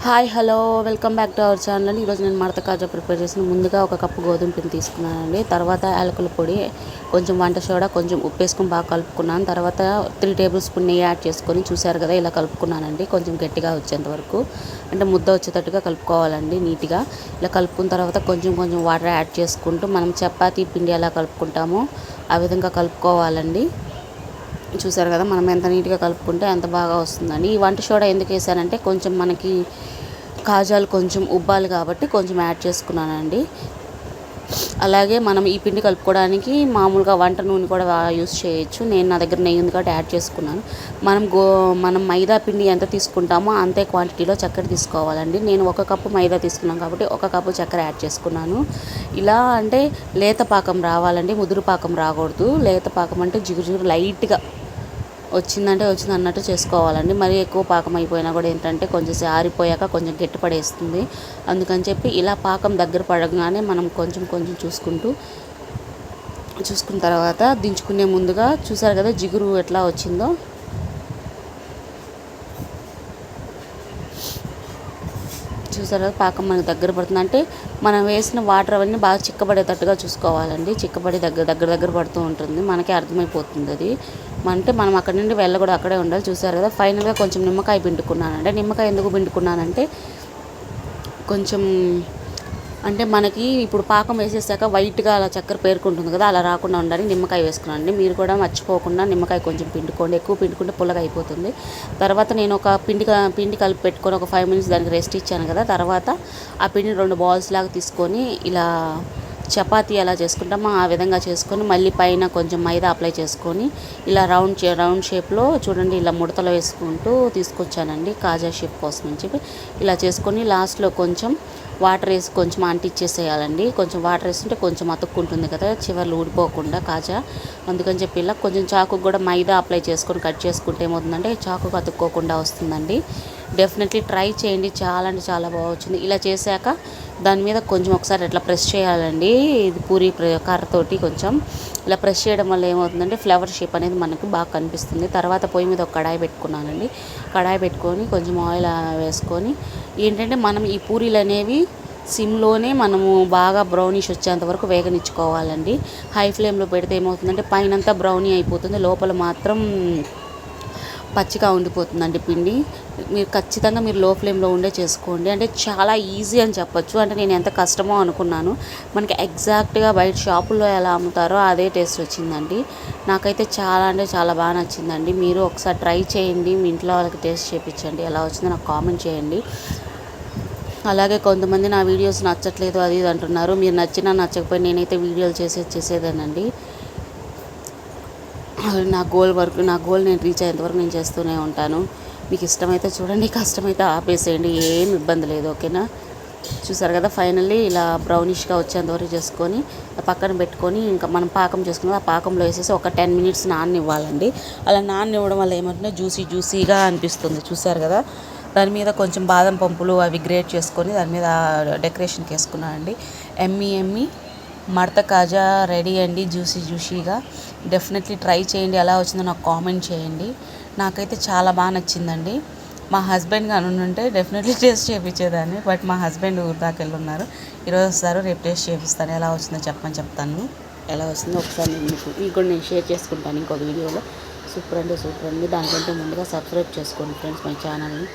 Hi hello welcome back to our channel. ఈరోజు నేను మడత కాజా ప్రిపేర్ చేసిన ముందుగా ఒక కప్పు గోధుమ పిండి తీసుకున్నానండి. తర్వాత యాలకుల పొడి, కొంచెం వంట సోడా, కొంచెం ఉప్పు వేసుకొని బాగా కలుపుకున్నాను. తర్వాత 3 టేబుల్ స్పూన్ నెయ్యి యాడ్ చేసుకొని చూసారు కదా ఇలా కలుపుకున్నానండి. కొంచెం గట్టిగా వచ్చేంత వరకు అంటే ముద్ద వచ్చేటట్టుగా కలుపుకోవాలండి నీట్గా. ఇలా కలుపుకున్న తర్వాత కొంచెం వాటర్ యాడ్ చేసుకుంటూ మనం చపాతీ పిండి ఎలా కలుపుకుంటామో ఆ విధంగా కలుపుకోవాలండి. చూసారు కదా మనం ఎంత నీట్గా కలుపుకుంటే అంత బాగా వస్తుందండి. ఈ వంట సోడా ఎందుకు వేసానంటే కొంచెం మనకి కాజాలు కొంచెం ఉబ్బాలి కాబట్టి కొంచెం యాడ్ చేసుకున్నానండి. అలాగే మనం ఈ పిండి కలుపుకోవడానికి మామూలుగా వంట నూనె కూడా యూస్ చేయొచ్చు. నేను నా దగ్గర నెయ్యి ఉంది కాబట్టి యాడ్ చేసుకున్నాను. మనం మైదా పిండి ఎంత తీసుకుంటామో అంతే క్వాంటిటీలో చక్కెర తీసుకోవాలండి. నేను 1 కప్పు మైదా తీసుకున్నాను కాబట్టి 1 కప్పు చక్కెర యాడ్ చేసుకున్నాను. ఇలా అంటే లేత పాకం రావాలండి, ముదురు పాకం రాకూడదు. లేత పాకం అంటే జిగురు లైట్గా వచ్చిందంటే వచ్చింది అన్నట్టు చేసుకోవాలండి. మరీ ఎక్కువ పాకం అయిపోయినా కూడా ఏంటంటే కొంచెం ఆరిపోయాక కొంచెం గట్టిపడేస్తుంది. అందుకని చెప్పి ఇలా పాకం దగ్గర పడగానే మనం కొంచెం చూసుకున్న తర్వాత దించుకునే ముందుగా చూసారు కదా జిగురు ఎట్లా వచ్చిందో. చూసారు కదా పాకం మనకు దగ్గర పడుతుంది అంటే మనం వేసిన వాటర్ అవన్నీ బాగా చిక్కబడేటట్టుగా చూసుకోవాలండి. చిక్కబడి దగ్గర పడుతూ ఉంటుంది, మనకే అర్థమైపోతుంది అది. అంటే మనం అక్కడి నుండి వెళ్ళకూడదు, అక్కడే ఉండాలి. చూసారు కదా ఫైనల్గా కొంచెం నిమ్మకాయ పిండుకున్నానంటే, నిమ్మకాయ ఎందుకు పిండుకున్నానంటే కొంచెం అంటే మనకి ఇప్పుడు పాకం వేసేసాక వైట్గా అలా చక్కెర పేరుకుంటుంది కదా, అలా రాకుండా ఉండాలని నిమ్మకాయ వేసుకున్నానండి. మీరు కూడా మర్చిపోకుండా నిమ్మకాయ కొంచెం పిండుకోండి, ఎక్కువ పిండుకుంటే పుల్లగా అయిపోతుంది. తర్వాత నేను ఒక పిండి కలిపి పెట్టుకొని ఒక 5 మినిట్స్ దానికి రెస్ట్ ఇచ్చాను కదా. తర్వాత ఆ పిండిని 2 బాల్స్ లాగా తీసుకొని ఇలా చపాతీ ఎలా చేసుకుంటామో ఆ విధంగా చేసుకొని మళ్ళీ పైన కొంచెం మైదా అప్లై చేసుకొని ఇలా రౌండ్ షేప్లో చూడండి ఇలా ముడతలు వేసుకుంటూ తీసుకొచ్చానండి కాజా షేప్ కోసం అని చెప్పి. ఇలా చేసుకొని లాస్ట్లో కొంచెం వాటర్ వేసి కొంచెం అంటించేసేయాలండి. కొంచెం వాటర్ వేస్తుంటే కొంచెం అతుక్కుంటుంది కదా చివర్లు ఊడిపోకుండా కాజా. అందుకని చెప్పి ఇలా కొంచెం చాకు కూడా మైదా అప్లై చేసుకొని కట్ చేసుకుంటే ఏమవుతుందంటే చాకుకు అతుక్కోకుండా వస్తుందండి. డెఫినెట్లీ ట్రై చేయండి, చాలా అంటే చాలా బాగా వచ్చింది. ఇలా చేశాక దాని మీద కొంచెం ఒకసారి ఇట్లా ప్రెస్ చేయాలండి. ఇది పూరి కర్రతోటి కొంచెం ఇలా ప్రెస్ చేయడం వల్ల ఏమవుతుందంటే ఫ్లవర్ షేప్ అనేది మనకు బాగా కనిపిస్తుంది. తర్వాత పొయ్యి మీద ఒక కడాయి పెట్టుకున్నానండి. కడాయి పెట్టుకొని కొంచెం ఆయిల్ వేసుకొని ఏంటంటే మనం ఈ పూరీలు అనేవి సిమ్లోనే మనము బాగా బ్రౌనిష్ వచ్చేంత వరకు వేగనిచ్చుకోవాలండి. హై ఫ్లేమ్లో పెడితే ఏమవుతుందంటే పైనంతా బ్రౌనీ అయిపోతుంది, లోపల మాత్రం పచ్చిగా ఉండిపోతుందండి పిండి. మీరు ఖచ్చితంగా లో ఫ్లేమ్లో ఉండే చేసుకోండి. అంటే చాలా ఈజీ అని చెప్పొచ్చు. అంటే నేను ఎంత కష్టమో అనుకున్నాను, మనకి ఎగ్జాక్ట్గా బయట షాపుల్లో ఎలా అమ్ముతారో అదే టేస్ట్ వచ్చిందండి. నాకైతే చాలా అంటే చాలా బాగా నచ్చిందండి. మీరు ఒకసారి ట్రై చేయండి, మీ ఇంట్లో వాళ్ళకి టేస్ట్ చేయించండి. ఎలా వచ్చిందో నాకు కామెంట్ చేయండి. అలాగే కొంతమంది నా వీడియోస్ నచ్చట్లేదు అది ఇది అంటున్నారు. మీరు నచ్చినా నచ్చకపోయి నేనైతే వీడియోలు చేసేదేనండి. నా గోల్ నేను రీచ్ అయ్యేంతవరకు నేను చేస్తూనే ఉంటాను. మీకు ఇష్టమైతే చూడండి, కష్టమైతే ఆపేసేయండి, ఏం ఇబ్బంది లేదు, ఓకేనా. చూసారు కదా ఫైనల్లీ ఇలా బ్రౌనిష్గా వచ్చేంతవరకు చేసుకొని పక్కన పెట్టుకొని ఇంకా మనం పాకం చేసుకుని ఆ పాకంలో వేసేసి ఒక 10 మినిట్స్ నాననివ్వాలండి. అలా నాననివ్వడం వల్ల ఏమంటే జ్యూసీగా అనిపిస్తుంది. చూసారు కదా దాని మీద కొంచెం బాదం పప్పులు అవి గ్రేట్ చేసుకొని దాని మీద డెకరేషన్కి వేసుకున్నానండి. ఎమ్మి మడత కాజా రెడీ అండి, జ్యూసీగా. డెఫినెట్లీ ట్రై చేయండి, ఎలా వచ్చిందో నాకు కామెంట్ చేయండి. నాకైతే చాలా బాగా నచ్చిందండి. మా హస్బెండ్ కానీ ఉంటే డెఫినెట్లీ టేస్ట్ చేయించేదాన్ని, బట్ మా హస్బెండ్ ఊరు దాకా వెళ్ళున్నారు. ఈరోజు వస్తారు, రేపు టేస్ట్ చేపిస్తాను. ఎలా వచ్చిందో చెప్తాను. ఎలా వస్తుందో ఒకసారి మీకు కూడా నేను షేర్ చేసుకుంటాను ఇంకొక వీడియోలో. సూపర్ అండి. దానికంటే ముందుగా సబ్స్క్రైబ్ చేసుకోండి ఫ్రెండ్స్ మై ఛానల్ని.